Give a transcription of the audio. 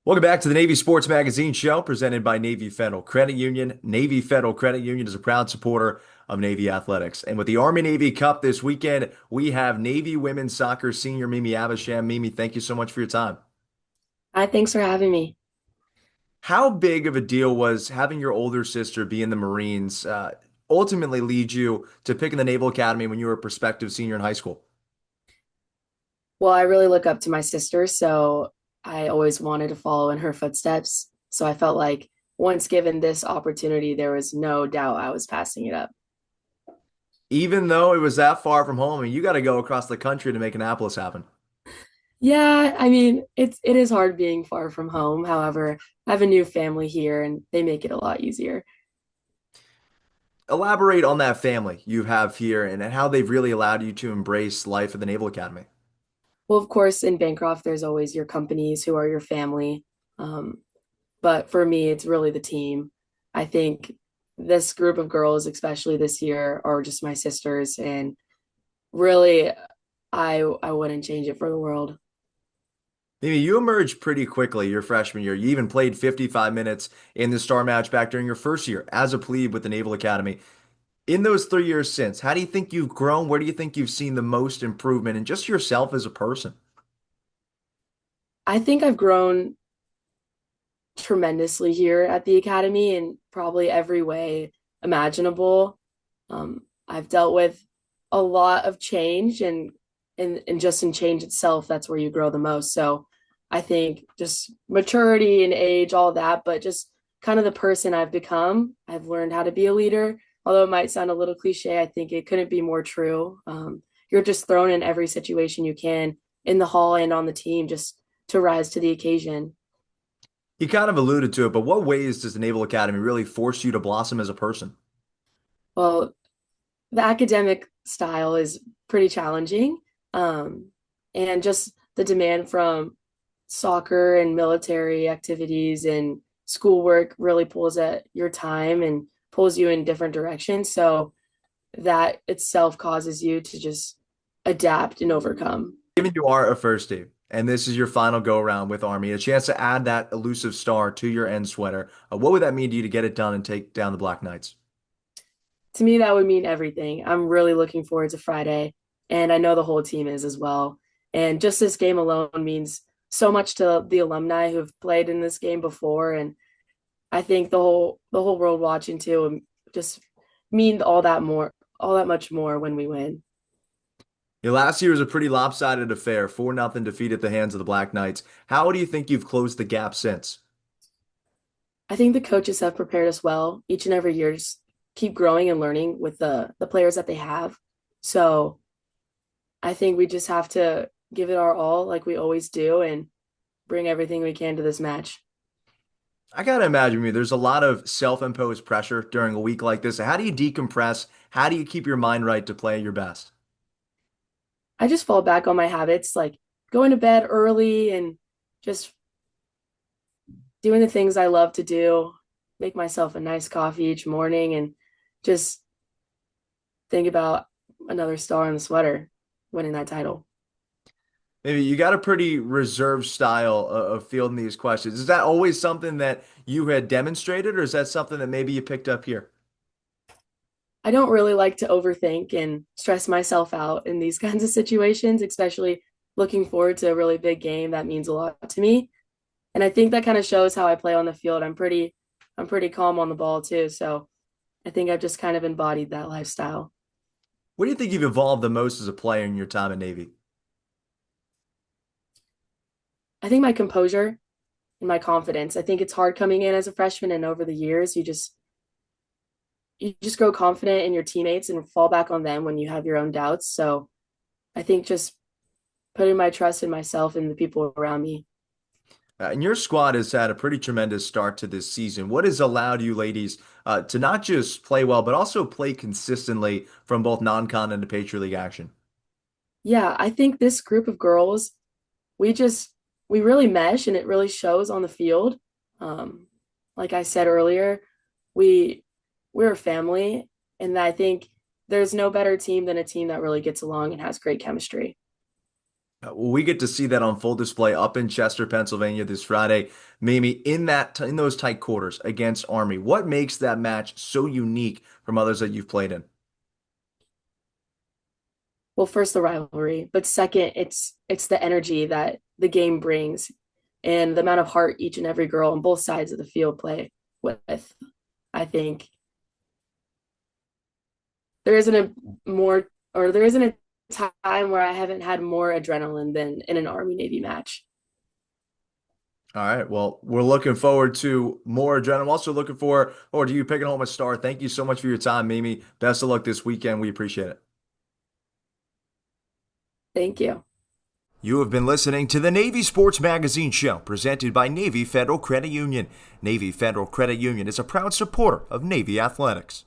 Welcome back to the Navy Sports Magazine show presented by Navy Federal Credit Union. Navy Federal Credit Union is a proud supporter of Navy athletics. And with the Army Navy Cup this weekend, we have Navy women's soccer senior Mimi Abusham. Mimi, thank you so much for your time. Hi, thanks for having me. How big of a deal was having your older sister be in the Marines ultimately lead you to picking the Naval Academy when you were a prospective senior in high school? Well, I really look up to my sister, so I always wanted to follow in her footsteps. So I felt like once given this opportunity, there was no doubt I was passing it up. Even though it was that far from home, and you got to go across the country to make Annapolis happen. Yeah, I mean, it is hard being far from home. However, I have a new family here and they make it a lot easier. Elaborate on that family you have here and how they've really allowed you to embrace life at the Naval Academy. Well, of course, in Bancroft, there's always your companies who are your family. Um, but for me, it's really the team. I think this group of girls, especially this year, are just my sisters, and really, I wouldn't change it for the world. Mimi, you emerged pretty quickly your freshman year. You even played 55 minutes in the star match back during your first year as a plebe with the Naval Academy. In those 3 years since, how do you think you've grown? Where do you think you've seen the most improvement in just yourself as a person? I think I've grown tremendously here at the academy in probably every way imaginable. I've dealt with a lot of change and just in change itself, that's where you grow the most. So I think just maturity and age, all that, but just kind of the person I've become. I've learned how to be a leader. Although it might sound a little cliche, I think it couldn't be more true. You're just thrown in every situation you can in the hall and on the team just to rise to the occasion. You kind of alluded to it, but what ways does the Naval Academy really force you to blossom as a person? Well, the academic style is pretty challenging. Um, and just the demand from soccer and military activities and schoolwork really pulls at your time and pulls you in different directions. So that itself causes you to just adapt and overcome. Given you are a first team, and this is your final go around with Army, a chance to add that elusive star to your end sweater, what would that mean to you to get it done and take down the Black Knights? To me, that would mean everything. I'm really looking forward to Friday, and I know the whole team is as well. And just this game alone means so much to the alumni who have played in this game before, and I think the whole world watching too just mean all that much more when we win. Your last year was a pretty lopsided affair, 4-0 defeat at the hands of the Black Knights. How do you think you've closed the gap since? I think the coaches have prepared us well each and every year. Just keep growing and learning with the players that they have. So I think we just have to give it our all, like we always do, and bring everything we can to this match. I gotta imagine me, there's a lot of self-imposed pressure during a week like this. How do you decompress? How do you keep your mind right to play your best? I just fall back on my habits, like going to bed early and just doing the things I love to do, make myself a nice coffee each morning, and just think about another star in the sweater winning that title. Maybe you got a pretty reserved style of fielding these questions. Is that always something that you had demonstrated, or is that something that maybe you picked up here? I don't really like to overthink and stress myself out in these kinds of situations, especially looking forward to a really big game that means a lot to me. And I think that kind of shows how I play on the field. I'm pretty calm on the ball too. So I think I've just kind of embodied that lifestyle. What do you think you've evolved the most as a player in your time at Navy? I think my composure and my confidence. I think it's hard coming in as a freshman and over the years you just grow confident in your teammates and fall back on them when you have your own doubts. So I think just putting my trust in myself and the people around me. And your squad has had a pretty tremendous start to this season. What has allowed you ladies to not just play well, but also play consistently from both non-con and the Patriot League action? Yeah, I think this group of girls, we just we really mesh and it really shows on the field. Um, like I said earlier, we we're a family, and I think there's no better team than a team that really gets along and has great chemistry. We get to see that on full display up in Chester, Pennsylvania this Friday. Mimi, in those tight quarters against Army, what makes that match so unique from others that you've played in? Well, first the rivalry, but second, it's the energy that the game brings and the amount of heart each and every girl on both sides of the field play with. I think there isn't a more or there isn't a time where I haven't had more adrenaline than in an Army Navy match. All right. Well, we're looking forward to more adrenaline. I'm also looking to you picking home a star. Thank you so much for your time, Mimi. Best of luck this weekend. We appreciate it. Thank you. You have been listening to the Navy Sports Magazine Show presented by Navy Federal Credit Union. Navy Federal Credit Union is a proud supporter of Navy athletics.